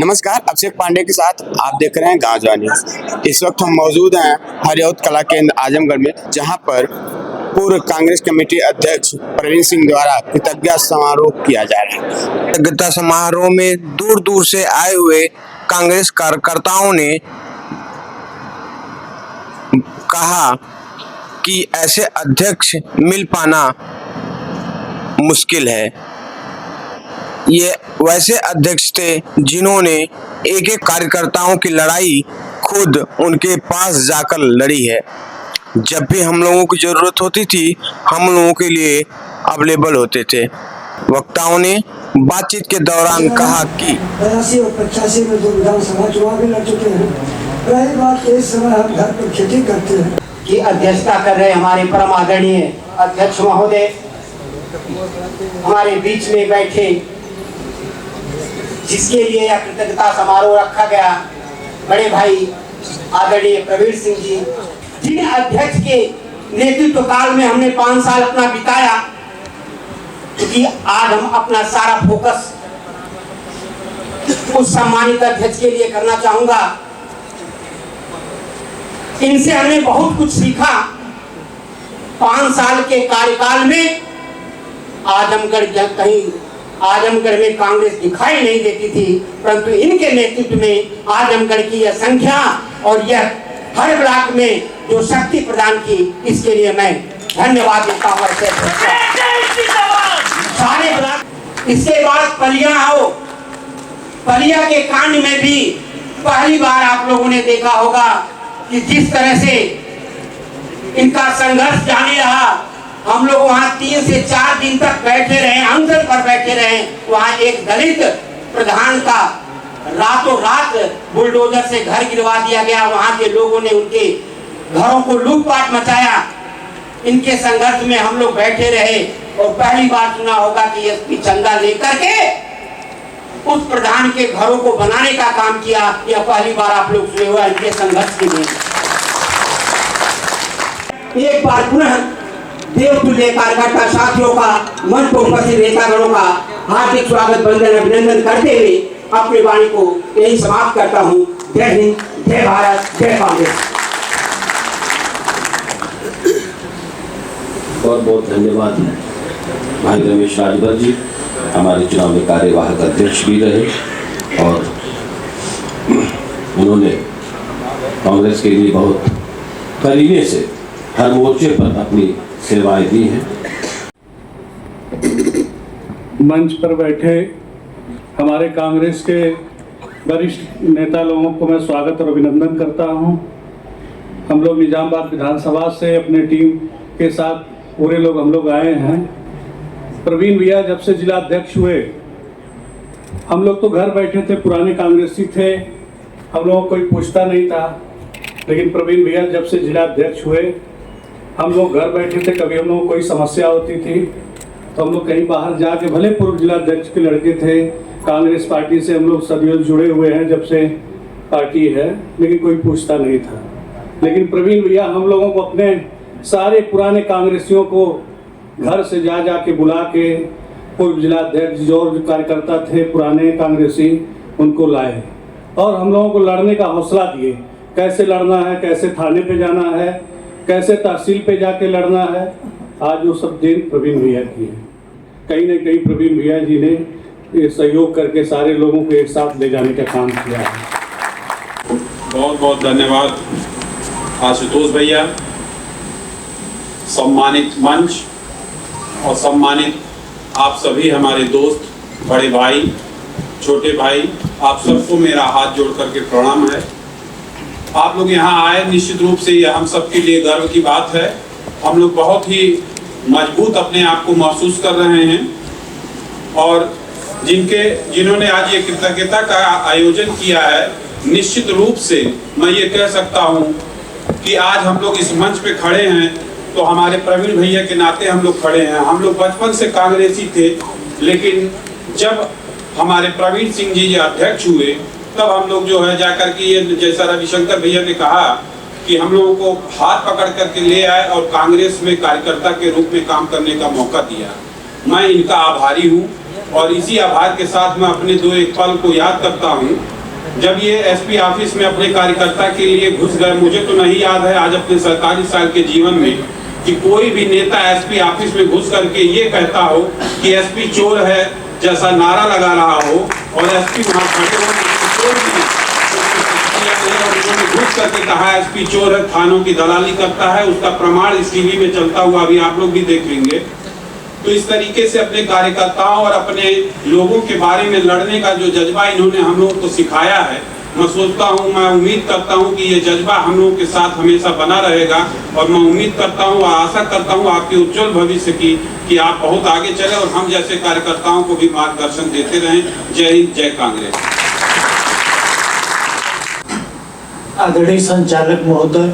नमस्कार, अभिषेक पांडे के साथ आप देख रहे हैं गांव जवानी। इस वक्त हम मौजूद हैं हरिऔध कला केंद्र आजमगढ़ में, जहां पर पूर्व कांग्रेस कमेटी अध्यक्ष प्रवीण सिंह द्वारा कृतज्ञता समारोह किया जा रहा है। कृतज्ञता समारोह में दूर दूर से आए हुए कांग्रेस कार्यकर्ताओं ने कहा कि ऐसे अध्यक्ष मिल पाना मुश्किल है। ये वैसे अध्यक्ष थे जिन्होंने एक एक कार्यकर्ताओं की लड़ाई खुद उनके पास जाकर लड़ी है। जब भी हम लोगों की जरूरत होती थी, हम लोगों के लिए अवेलेबल होते थे। वक्ताओं ने बातचीत के दौरान कहा कि 82 और 85 में 2 विधानसभा चुनाव भी लड़ चुके हैं। रही बात इस समय हम घर पर खेती करते हैं की अध्यक्षता कर रहे हमारे परम आदरणीय अध्यक्ष महोदय हमारे बीच में बैठे, जिसके लिए यह कृतज्ञता समारोह रखा गया, बड़े भाई आदरणीय प्रवीण सिंह जी, जिन अध्यक्ष के नेतृत्व काल में हमने 5 साल अपना बिताया, क्योंकि आज हम अपना सारा फोकस उस सम्मानित अध्यक्ष के लिए करना चाहूंगा। इनसे हमने बहुत कुछ सीखा। 5 साल के कार्यकाल में आजमगढ़ में कांग्रेस दिखाई नहीं देती थी, परंतु इनके नेतृत्व में आजमगढ़ की यह संख्या और यह हर ब्लॉक में जो शक्ति प्रदान की, इसके लिए मैं धन्यवाद देता हूँ सारे ब्लॉक। इसके बाद पलिया आओ, पलिया के कांड में भी पहली बार आप लोगों ने देखा होगा कि जिस तरह से इनका संघर्ष जारी रहा। हम लोग वहाँ 3 से 4 दिन तक बैठे रहे, अनशन पर बैठे रहे। वहाँ एक दलित प्रधान का रातों रात बुलडोजर से घर गिरवा दिया गया। वहाँ के लोगों ने उनके घरों को लूटपाट मचाया। इनके संघर्ष में हम लोग बैठे रहे और पहली बार सुना होगा कि एसपी चंदा लेकर के उस प्रधान के घरों को बनाने का काम किया। यह पहली बार आप लोग सुने हुआ इनके संघर्ष के लिए। एक बार पुनः देवतुल्य कार्यकर्ता साथियों का, मंच पर उपस्थित नेतागणों का हार्दिक स्वागत, वंदन, अभिनंदन करते हुए अपनी वाणी को यही समाप्त करता हूँ। जय हिंद, जय भारत, जय कांग्रेस। बहुत बहुत धन्यवाद भाई रमेश राजभर जी, हमारे चुनाव में कार्यवाहक अध्यक्ष भी रहे और उन्होंने कांग्रेस के लिए बहुत करीने से हर मोर्चे पर अपनी सेवाएं दी हैं। मंच पर बैठे हमारे कांग्रेस के वरिष्ठ नेता लोगों को मैं स्वागत और अभिनंदन करता हूं। हम लोग निजामाबाद विधानसभा से अपने टीम के साथ पूरे लोग हम लोग आए हैं। प्रवीण भैया जब से जिला अध्यक्ष हुए, हम लोग तो घर बैठे थे, पुराने कांग्रेसी थे, हम लोगों को कोई पूछता नहीं था। लेकिन प्रवीण भैया जब से जिला अध्यक्ष हुए, हम लोग घर बैठे थे। कभी हम लोग को कोई समस्या होती थी तो हम लोग कहीं बाहर जाके, भले पूर्व जिला अध्यक्ष के लड़के थे, कांग्रेस पार्टी से हम लोग सदियों जुड़े हुए हैं जब से पार्टी है, लेकिन कोई पूछता नहीं था। लेकिन प्रवीण भैया हम लोगों को, अपने सारे पुराने कांग्रेसियों को घर से जा के बुला के, पूर्व जिला अध्यक्ष जो कार्यकर्ता थे पुराने कांग्रेसी, उनको लाए और हम लोगों को लड़ने का हौसला दिए। कैसे लड़ना है, कैसे थाने पे जाना है, कैसे तहसील पे जाके लड़ना है। आज वो सब दिन प्रवीण भैया की है। कहीं न कहीं प्रवीण भैया जी ने ये सहयोग करके सारे लोगों को एक साथ ले जाने का काम किया है। बहुत बहुत धन्यवाद आशुतोष भैया, सम्मानित मंच और सम्मानित आप सभी हमारे दोस्त, बड़े भाई, छोटे भाई, आप सबको मेरा हाथ जोड़ करके प्रणाम है। आप लोग यहाँ आए, निश्चित रूप से यह हम सबके लिए गर्व की बात है। हम लोग बहुत ही मजबूत अपने आप को महसूस कर रहे हैं और जिन्होंने आज ये कृतज्ञता का आयोजन किया है, निश्चित रूप से मैं ये कह सकता हूँ कि आज हम लोग इस मंच पे खड़े हैं तो हमारे प्रवीण भैया के नाते हम लोग खड़े हैं। हम लोग बचपन से कांग्रेसी थे, लेकिन जब हमारे प्रवीण सिंह जी अध्यक्ष हुए, तब हम लोग जो है जाकर के, ये जैसा रविशंकर भैया ने कहा कि हम लोगों को हाथ पकड़ करके ले आए और कांग्रेस में कार्यकर्ता के रूप में काम करने का मौका दिया। मैं इनका आभारी हूँ। और इसी आभार के साथ मैं अपने दो एक पल को याद करता हूँ। जब ये एसपी ऑफिस में अपने कार्यकर्ता के लिए घुस गए, मुझे तो नहीं याद है आज अपने 47 साल के जीवन में कि कोई भी नेता एसपी ऑफिस में घुस करके ये कहता हो कि एसपी चोर है जैसा नारा लगा रहा हो, और एसपी वहाँ खड़े हो चोर नहीं, और उन्होंने घुस करके कहा एसपी चोर है, थानों की दलाली करता है। उसका प्रमाण इस टीवी में चलता हुआ अभी आप लोग भी देख लेंगे। तो इस तरीके से अपने कार्यकर्ताओं और अपने लोगों के बारे में लड़ने का जो जज्बा इन्होंने हम लोगों को सिखाया है, मैं सोचता हूँ, मैं उम्मीद करता हूँ कि ये जज्बा हम लोगों के साथ हमेशा बना रहेगा। और मैं उम्मीद करता हूँ, आशा करता हूँ आपके उज्जवल भविष्य की, कि आप बहुत आगे चले और हम जैसे कार्यकर्ताओं को भी मार्गदर्शन देते रहें। जय हिंद, जय कांग्रेस। आदरणीय संचालक महोदय,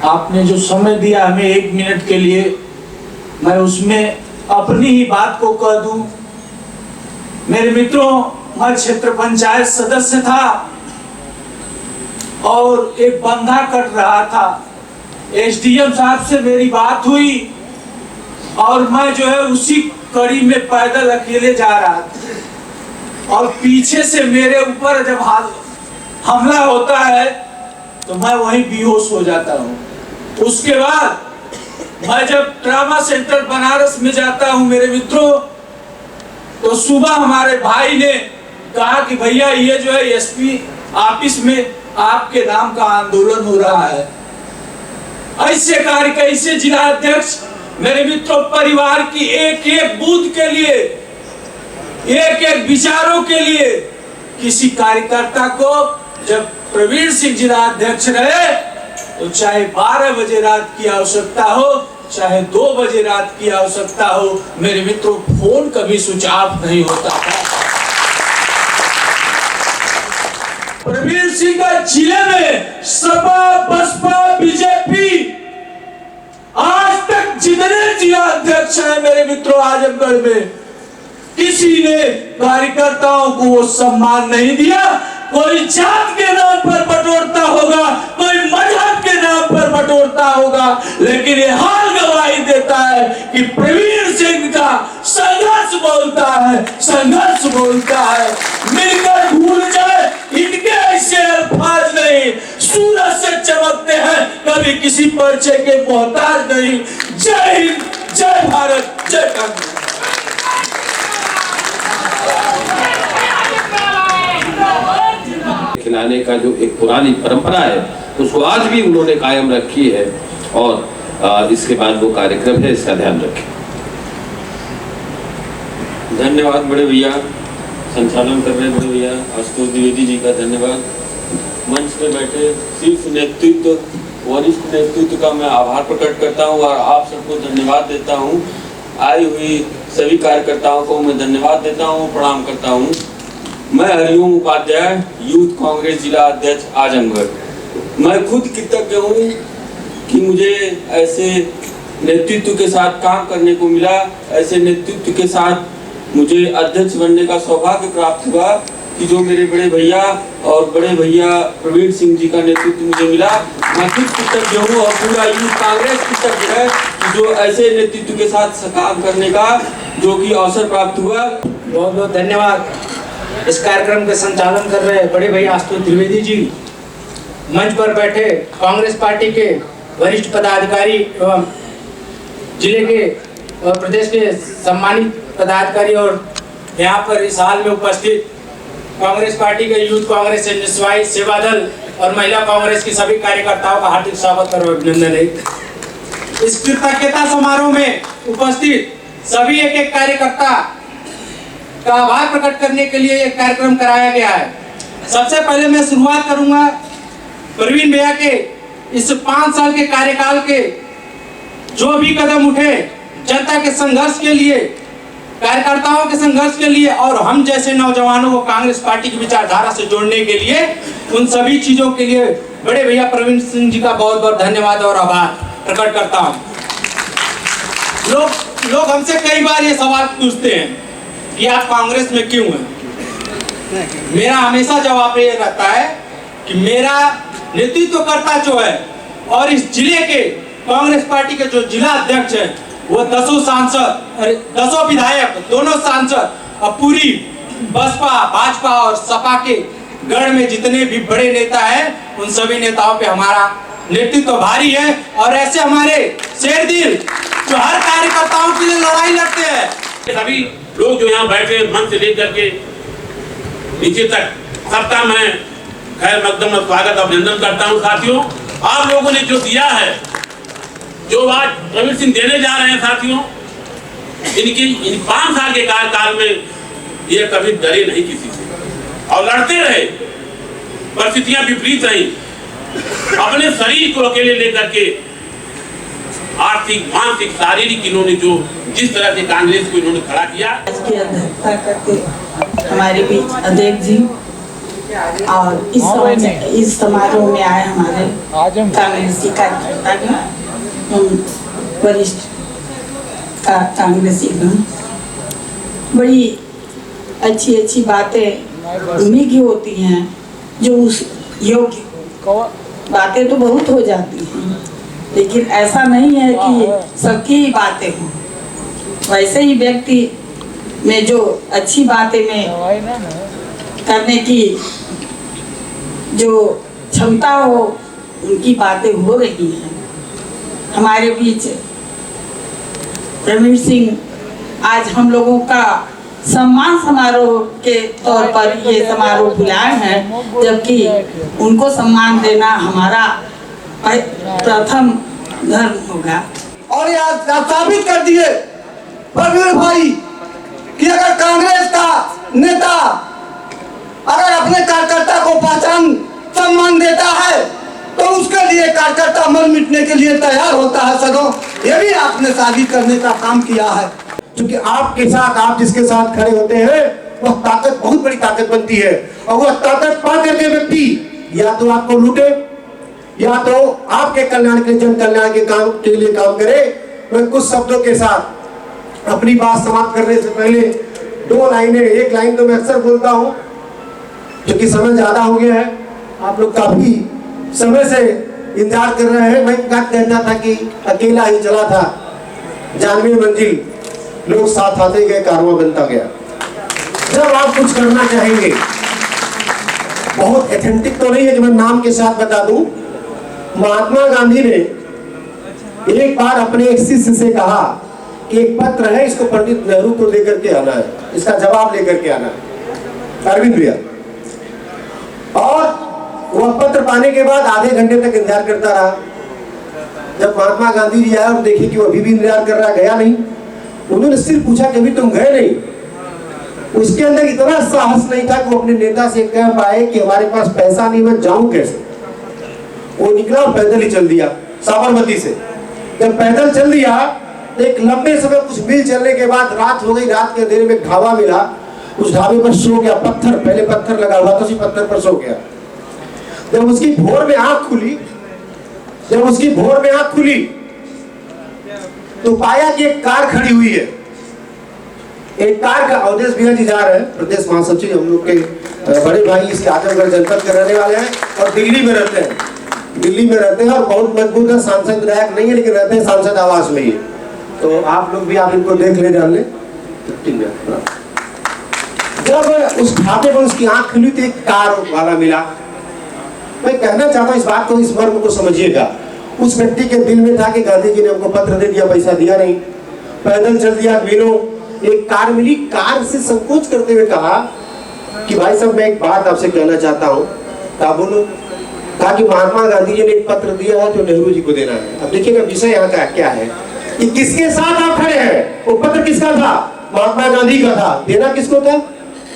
आपने जो समय दिया हमें 1 मिनट के लिए, मैं उसमें अपनी ही बात को कह दूं। मेरे मित्रों, मैं क्षेत्र पंचायत सदस्य था और एक बंधा कट रहा था। एसडीएम साहब से मेरी बात हुई और मैं जो है उसी कड़ी में पैदल अकेले जा रहा था, और पीछे से मेरे ऊपर जब हमला होता है तो मैं वहीं बेहोश हो जाता हूँ। उसके बाद मैं जब ट्रामा सेंटर बनारस में जाता हूँ मेरे मित्रों, तो सुबह हमारे भाई ने कहा कि भैया ये जो है एसपी ऑफिस में आपके नाम का आंदोलन हो रहा है। ऐसे कार्य कैसे जिला अध्यक्ष मेरे मित्रों, परिवार की एक एक बूथ के लिए, एक एक विचारों के लिए किसी कार्यकर्ता को, जब प्रवीण सिंह जिला अध्यक्ष रहे तो चाहे 12 बजे रात की आवश्यकता हो, चाहे 2 बजे रात की आवश्यकता हो, मेरे मित्रों फोन कभी स्विच ऑफ नहीं होता था। प्रवीण सिंह का जिले में सपा, बसपा, बीजेपी, आज तक जितने जिला अध्यक्ष हैं मेरे मित्रों आजमगढ़ में, किसी ने कार्यकर्ताओं को वो सम्मान नहीं दिया। कोई जात के नाम पर बटोरता होगा, कोई मजहब के नाम पर बटोरता होगा, लेकिन ये हाल गवाही देता है कि प्रवीण सिंह का संघर्ष बोलता है, संघर्ष बोलता है। मिलकर भूल जाए, इनके ऐसे अल्फाज नहीं, सूरज से चमकते हैं, कभी किसी परिचय के मोहताज नहीं। जय हिंद, जय भारत, जय कांग्रेस। खिलाने का जो एक पुरानी परंपरा है उसको आज भी उन्होंने कायम रखी है, और इसके बाद वो कार्यक्रम है, इसका ध्यान रखें। धन्यवाद बड़े भैया, संचालन कर रहे बड़े भैया आशुतोष द्विवेदी जी का धन्यवाद। मंच पे बैठे शीर्ष नेतृत्व, वरिष्ठ नेतृत्व का मैं आभार प्रकट करता हूँ और आप सबको धन्यवाद देता हूँ। आई हुई सभी कार्यकर्ताओं को मैं धन्यवाद देता हूँ, प्रणाम करता हूँ। मैं हरिओम उपाध्याय, यूथ कांग्रेस जिला अध्यक्ष आजमगढ़। मैं खुद कृतज्ञ हूँ कि मुझे ऐसे नेतृत्व के साथ काम करने को मिला, ऐसे नेतृत्व के साथ मुझे अध्यक्ष बनने का सौभाग्य प्राप्त हुआ कि जो मेरे बड़े भैया और बड़े भैया प्रवीण सिंह जी का नेतृत्व मुझे मिला। मैं खुद कृतज्ञ हूँ और पूरा यूथ कांग्रेस कृतज्ञ है कि जो ऐसे नेतृत्व के साथ काम करने का जो कि अवसर प्राप्त हुआ। बहुत बहुत धन्यवाद। इस कार्यक्रम के संचालन कर रहे बड़े भैया आशुतोष द्विवेदी जी, मंच पर बैठे कांग्रेस पार्टी के वरिष्ठ पदाधिकारी एवं जिले के और प्रदेश के सम्मानित पदाधिकारी, और यहाँ पर इस हाल में उपस्थित कांग्रेस पार्टी के यूथ कांग्रेस से निस्वाई सेवा दल और महिला कांग्रेस की सभी कार्यकर्ताओं का हार्दिक स्वागत और अभिनंदन है। इस कृतज्ञता समारोह में उपस्थित सभी एक एक कार्यकर्ता का आभार प्रकट करने के लिए एक कार्यक्रम कराया गया है। सबसे पहले मैं शुरुआत करूंगा प्रवीण भैया के इस 5 साल के कार्यकाल के जो भी कदम उठे जनता के संघर्ष के लिए, कार्यकर्ताओं के संघर्ष के लिए और हम जैसे नौजवानों को कांग्रेस पार्टी की विचारधारा से जोड़ने के लिए, उन सभी चीजों के लिए बड़े भैया प्रवीण सिंह जी का बहुत बहुत धन्यवाद और आभार प्रकट करता हूँ। लोग हमसे कई बार ये सवाल पूछते हैं कि आप कांग्रेस में क्यों हैं? मेरा हमेशा जवाब ये रहता है कि मेरा नेतृत्वकर्ता जो है और इस जिले के कांग्रेस पार्टी के जो जिला अध्यक्ष हैं वो 10 सांसद, अरे 10 विधायक, दोनों सांसद और पूरी बसपा, भाजपा और सपा के गढ़ में जितने भी बड़े नेता हैं, उन सभी नेताओं पे हमारा नेतृत्व भारी है। और ऐसे हमारे शेरदिल जो हर कार्यकर्ताओं के लिए लड़ाई लड़ते हैं। सभी लोग जो यहाँ बैठे मंच से लेकर के नीचे तक, सबका मैं खैर मकदम स्वागत अभिनंदन करता हूँ। साथियों, आप लोगों ने जो दिया है, जो आज प्रवीण सिंह देने जा रहे हैं साथियों, इन 5 साल के कार्यकाल में ये कभी डरे नहीं किसी से और लड़ते रहे। परिस्थितियां विपरीत रही, अपने शरीर को अकेले लेकर के आर्थिक, मानसिक, शारीरिक इन्होंने जो जिस तरह से कांग्रेस को इन्होंने खड़ा किया। आज की अध्यक्षता करते हमारे बीच अध्यक्ष जी और इस समारोह में आए हमारे कांग्रेसी कार्यकर्ता, वरिष्ठ कांग्रेसी गण, बड़ी अच्छी बातें उन्हीं की होती हैं जो उस योग्य। बातें तो बहुत हो जाती हैं, लेकिन ऐसा नहीं है कि सबकी ही बातें हों। वैसे ही व्यक्ति में जो अच्छी बातें में करने की जो क्षमता हो, उनकी बातें हो रही हैं। हमारे बीच प्रवीण सिंह आज हम लोगों का सम्मान समारोह के तौर पर ये समारोह बुलाए हैं, जबकि उनको सम्मान देना हमारा प्रथम धर्म होगा। और ये आज साबित कर दिए प्रवीण भाई कि अगर कांग्रेस का नेता अगर अपने कार्यकर्ता को पहचान सम्मान देता है तो उसके लिए कार्यकर्ता मर मिटने के लिए तैयार होता है। सदों, ये भी आपने साबित करने का काम किया है। क्योंकि आपके साथ, आप जिसके साथ खड़े होते हैं, वह ताकत बहुत बड़ी ताकत बनती है। और वह ताकत पा करके व्यक्ति या तो आपको लूटे या तो आपके कल्याण के, जन कल्याण के काम के लिए काम करे। मैं कुछ शब्दों के साथ अपनी बात समाप्त करने से पहले 2 लाइनें, एक लाइन तो मैं अक्सर बोलता हूँ, क्योंकि समय ज्यादा हो गया है, आप लोग काफी समय से इंतजार कर रहे हैं। मैं क्या कहना था कि अकेला ही चला था, 92 मंजिल, लोग साथ आते गए, कारवां बनता गया। जब आप कुछ करना चाहेंगे, बहुत एथेंटिक तो नहीं है कि मैं नाम के साथ बता दूं, महात्मा गांधी ने एक बार अपने एक शिष्य से कहा कि एक पत्र है, इसको पंडित नेहरू को लेकर के आना है, इसका जवाब लेकर के आना है, अरविंद भैया। और वह पत्र पाने के बाद आधे घंटे तक इंतजार करता रहा। जब महात्मा गांधी जी आए और देखे कि वो अभी भी इंतजार कर रहा, गया नहीं, उन्होंने सिर्फ पूछा कि अभी तुम गए नहीं। उसके अंदर इतना साहस नहीं था कि वो अपने नेता से कह पाए कि हमारे पास पैसा नहीं, मैं जाऊं कैसे। वो निकला और पैदल ही चल दिया साबरमती से। जब पैदल चल दिया तो एक लंबे समय कुछ मील चलने के बाद रात हो गई। रात के अंधेरे में ढाबा मिला, उस ढाबे पर सो गया। पत्थर, पहले पत्थर लगा हुआ था, उसी पत्थर पर सो गया। जब उसकी भोर में आंख खुली, तो पाया कि एक कार खड़ी हुई है। एक कार का, अवधेश भैया जी जा रहे हैं, प्रदेश महासचिव, हम लोग के बड़े भाई, इसके आजमगढ़ जनपद के रहने वाले हैं और दिल्ली में रहते हैं और बहुत मजबूत है। सांसद विधायक नहीं है, लेकिन रहते हैं सांसद आवास में ही। तो आप लोग भी, आप इनको देख ले, जान ले। जब उस ढाबे पर उसकी आंख खुली तो एक कार वाला मिला। मैं कहना चाहता हूँ इस बात को, इस मर्म को समझिएगा। उस व्यक्ति के दिल में था कि गांधी जी ने हमको पत्र दे दिया, पैसा दिया नहीं, पैदल चल दिया, मीलों, एक कार मिली। कार से संकोच करते हुए कहा कि भाई साहब, मैं एक बात आपसे कहना चाहता हूँ। क्या बोलो? कहा कि महात्मा गांधी जी ने एक पत्र दिया है जो नेहरू जी को देना है। अब देखिएगा विषय यहाँ का क्या है कि किसके साथ आप खड़े हैं। वो पत्र किसका था? महात्मा गांधी का था। देना किसको था?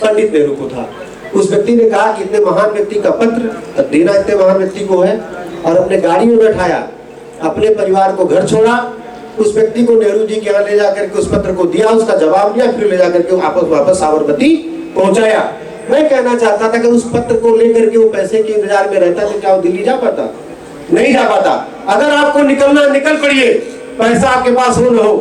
पंडित नेहरू को था। उस व्यक्ति ने कहा कि इतने महान व्यक्ति का पत्र देना इतने महान व्यक्ति को है, और अपने गाड़ी में बैठाया, अपने परिवार को घर छोड़ा, उस व्यक्ति को नेहरू जी के यहाँ ले जाकर के उस पत्र को दिया, उसका जवाब दिया, फिर ले जाकर के वापस साबरमती पहुंचाया। मैं कहना चाहता था कि उस पत्र को लेकर के वो पैसे के इंतजार में रहता तो क्या वो दिल्ली जा पाता? नहीं जा पाता। अगर आपको निकलना, निकल पड़िए, पैसा आपके पास हो न हो,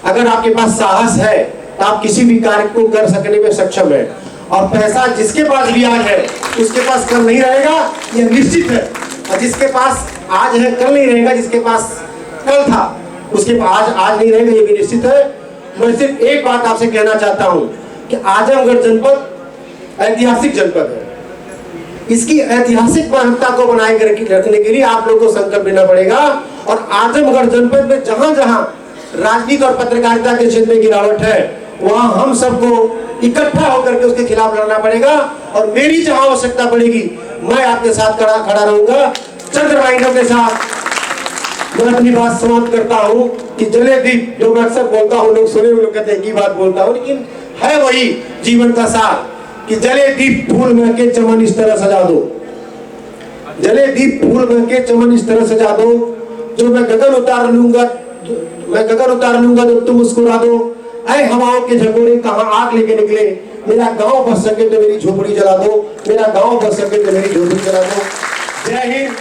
अगर आपके पास साहस है तो आप किसी भी कार्य को कर सकने में सक्षम है। और पैसा जिसके पास भी आज है उसके पास कल नहीं रहेगा, यह निश्चित है। और जिसके पास आज है कल नहीं रहेगा, जिसके पास कल था उसके आज नहीं रहेगा, ये भी निश्चित है। मैं सिर्फ एक बात आपसे कहना चाहता हूं कि आजमगढ़ जनपद ऐतिहासिक जनपद है। इसकी ऐतिहासिक महत्ता को बनाए रखने के लिए आप लोगों को संकल्प लेना पड़ेगा। और आजमगढ़ जनपद में जहां जहां राजनीति और पत्रकारिता के क्षेत्र में गिरावट है, वहां हम सबको इकट्ठा होकर के उसके खिलाफ लड़ना पड़ेगा। और मेरी जहां आवश्यकता पड़ेगी, मैं आपके साथ खड़ा रहूंगा। चंद्र भाइयों के साथ मैं अपनी बात समाप्त करता हूं कि जले दीप, जो मैं अक्सर बोलता हूं, लोग सुने, लोग कहते हैं एक ही बात बोलता हूं, लेकिन है वही जीवन का सार कि जले दीप फूल महके चमन इस तरह सजा दो, जले दीप फूल महके चमन इस तरह सजा दो, जो मैं गगन उतार लूंगा तो तुम मुस्कुरा दो। ऐ हवाओं के झकोरे कहां आग लेके निकले, मेरा गांव बस सके तो मेरी झोपड़ी जला दो, मेरा गांव बस सके तो मेरी झोपड़ी जला दो। जय हिंद।